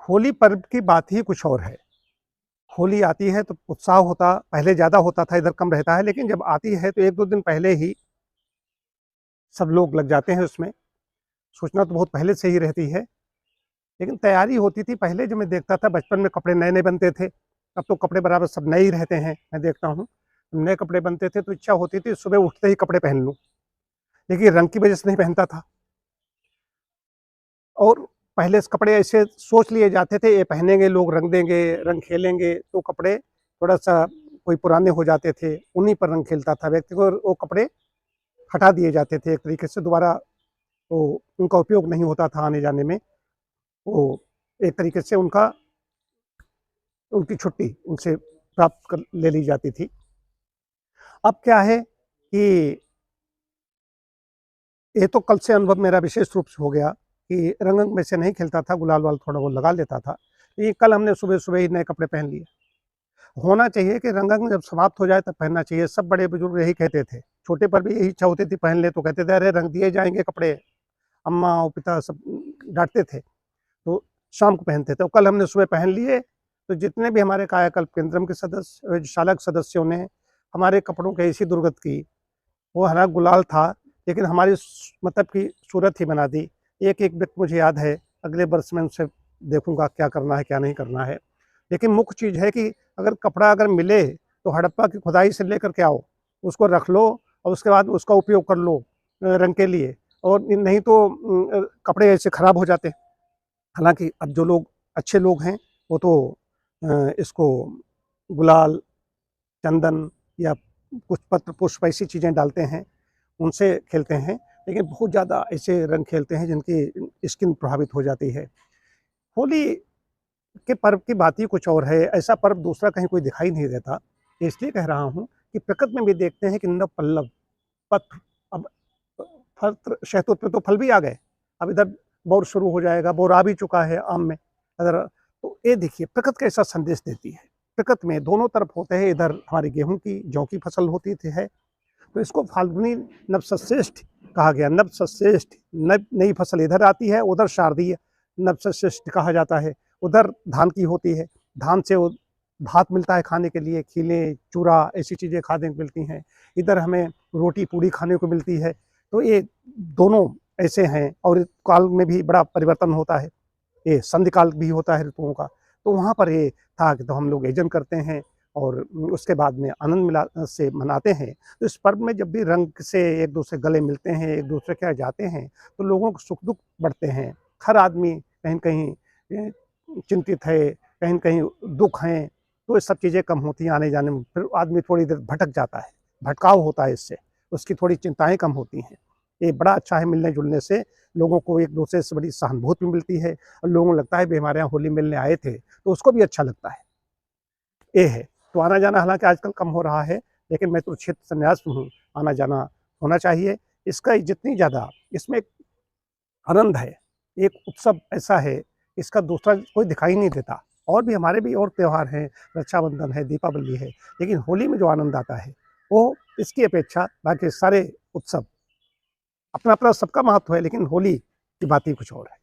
होली पर्व की बात ही कुछ और है। होली आती है तो उत्साह होता पहले ज़्यादा होता था, इधर कम रहता है, लेकिन जब आती है तो 1-2 दिन पहले ही सब लोग लग जाते हैं उसमें। सूचना तो बहुत पहले से ही रहती है, लेकिन तैयारी होती थी। पहले जो मैं देखता था बचपन में कपड़े नए-नए बनते थे, अब तो कपड़े बराबर सब नए ही रहते हैं, मैं देखता हूँ। नए कपड़े बनते थे तो इच्छा होती थी सुबह उठते ही कपड़े पहन लूँ, लेकिन रंग की वजह से नहीं पहनता था। और पहले से कपड़े ऐसे सोच लिए जाते थे, ये पहनेंगे लोग, रंग देंगे, रंग खेलेंगे, तो कपड़े थोड़ा-सा कोई पुराने हो जाते थे, उन्हीं पर रंग खेलता था व्यक्ति को, और वो कपड़े हटा दिए जाते थे एक तरीके से, दोबारा वो उनका उपयोग नहीं होता था आने-जाने में। वो एक तरीके से उनकी छुट्टी उनसे प्राप्त कर ले ली जाती थी। अब क्या है कि ये तो कल से अनुभव मेरा विशेष रूप से हो गया कि रंग-वंग में से नहीं खेलता था, गुलाल-वुलाल थोड़ा बहुत लगा लेता था। ये कल हमने सुबह-सुबह ही नए कपड़े पहन लिए। होना चाहिए कि रंग-वंग जब समाप्त हो जाए तब पहनना चाहिए, सब बड़े-बुजुर्ग यही कहते थे। छोटे पर भी यही इच्छा होती थी पहन ले, तो कहते थे, "अरे! रंग दिए जाएँगे कपड़े।" अम्मा और पिता सब डाँटते थे, तो शाम को पहनते थे। और कल हमने सुबह पहन लिए, तो जितने भी हमारे कायाकल्प केंद्रम के सदस्य, शालक सदस्यों ने हमारे कपड़ों की ऐसी दुर्गत की। वो हरा गुलाल था, लेकिन हमारी मतलब कि सूरत ही बना दी। एक-एक व्यक्ति मुझे याद है, अगले वर्ष मैं उनसे देखूँगा क्या करना है, क्या नहीं करना है। लेकिन मुख्य चीज़ है कि अगर कपड़ा अगर मिले, तो हड़प्पा की खुदाई से लेकर के आओ, उसको रख लो और उसके बाद उसका उपयोग कर लो रंग के लिए, और नहीं तो कपड़े ऐसे खराब हो जाते हैं। हालाँकि अब जो लोग अच्छे लोग हैं, वो तो इसको गुलाल, चंदन या कुछ पत्र पुष्प ऐसी चीज़ें डालते हैं, उनसे खेलते हैं, लेकिन बहुत ज़्यादा ऐसे रंग खेलते हैं जिनकी स्किन प्रभावित हो जाती है। होली के पर्व की बात ही कुछ और है, ऐसा पर्व दूसरा कहीं कोई दिखाई नहीं देता। इसलिए कह रहा हूँ कि प्रकृति में भी देखते हैं कि नव पल्लव, पत्र, अब फत्र शहतूत पे तो फल भी आ गए, अब इधर बौर शुरू हो जाएगा, बौर आ भी चुका है आम में। अगर तो ये देखिए प्रकृति कैसा संदेश देती है। प्रकृति में दोनों तरफ होते हैं, इधर हमारी गेहूँ की, जौ की फसल होती थी है, तो इसको फाल्गुनी नवसश्रेष्ठ कहा गया। नवसश्रेष्ठ, नव नई फसल इधर आती है, उधर शारदीय नवसश्रेष्ठ कहा जाता है। उधर धान की होती है, धान से वो भात मिलता है खाने के लिए, खीले, चूरा ऐसी चीज़ें खाने को मिलती हैं। इधर हमें रोटी पूड़ी खाने को मिलती है। तो ये दोनों ऐसे हैं, और काल में भी बड़ा परिवर्तन होता है। ये संधि काल भी होता है ऋतुओं का। तो वहाँ पर ये था कि तो हम लोग यजन करते हैं और उसके बाद में आनंद मिला से मनाते हैं। तो इस पर्व में जब भी रंग से एक-दूसरे गले मिलते हैं, एक-दूसरे के यहाँ जाते हैं, तो लोगों को सुख-दुःख बढ़ते हैं। हर आदमी कहीं न कहीं चिंतित है, कहीं न कहीं दुःख हैं, तो ये सब चीज़ें कम होती हैं आने-जाने में। फिर आदमी थोड़ी देर भटक जाता है, भटकाव होता है इससे, उसकी थोड़ी चिंताएँ कम होती हैं। ये बड़ा अच्छा है, मिलने-जुलने से लोगों को एक-दूसरे से बड़ी सहानुभूति मिलती है, और लोगों को लगता है भई हमारे यहाँ होली मिलने आए थे, तो उसको भी अच्छा लगता है। ये है। तो आना-जाना हालाँकि आजकल कम हो रहा है, लेकिन मैं तो क्षेत्र संन्यास में हूँ, आना-जाना होना चाहिए। इसका जितनी ज़्यादा इसमें एक आनंद है, एक उत्सव ऐसा है, इसका दूसरा कोई दिखाई नहीं देता। और भी हमारे भी और त्योहार हैं, रक्षाबंधन है, दीपावली है, लेकिन होली में जो आनंद आता है, वो इसकी अपेक्षा बाकी सारे उत्सव, अपना-अपना सबका महत्व है, लेकिन होली की बात ही कुछ और है।